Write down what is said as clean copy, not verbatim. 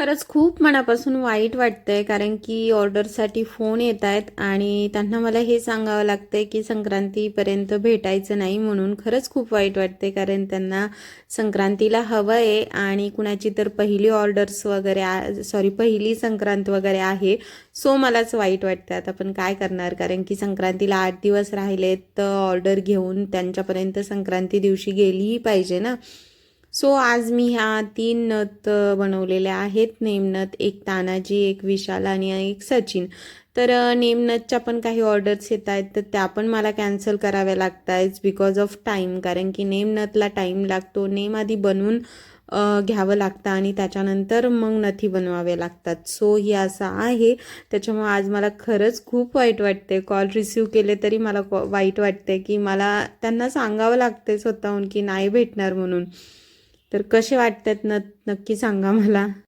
खरंच खूप मनापासून वाईट वाटतंय, कारण की ऑर्डरसाठी फोन येत आहेत आणि त्यांना मला हे सांगावं लागतंय की संक्रांतीपर्यंत भेटायचं नाही म्हणून. खरंच खूप वाईट वाटते, कारण त्यांना संक्रांतीला हवं आहे आणि कुणाची तर पहिली ऑर्डर्स वगैरे सॉरी पहिली संक्रांत वगैरे आहे. सो मलाच वाईट वाटतं. आता पण काय करणार, कारण की संक्रांतीला 8 दिवस राहिलेत, तर ऑर्डर घेऊन त्यांच्यापर्यंत संक्रांती दिवशी गेलीही पाहिजे ना. सो आज मी ह्या 3 नथ बनवलेल्या आहेत. नेमनथ, एक तानाजी, एक विशाल आणि एक सचिन. तर नेमनथच्या पण काही ऑर्डर्स येत आहेत, तर त्या पण मला कॅन्सल कराव्या लागत आहेत बिकॉज ऑफ टाईम. कारण की नेमनथला टाईम लागतो. नेम आधी बनवून घ्यावं लागतं आणि त्याच्यानंतर मग नथी बनवाव्या लागतात. सो हे असं आहे. त्याच्यामुळे आज मला खरंच खूप वाईट वाटते. कॉल रिसीव केले तरी मला वाईट वाटते की मला त्यांना सांगावं लागते स्वतःहून की नाही भेटणार म्हणून. तर कसे वाटतात नक्की सांगा मला.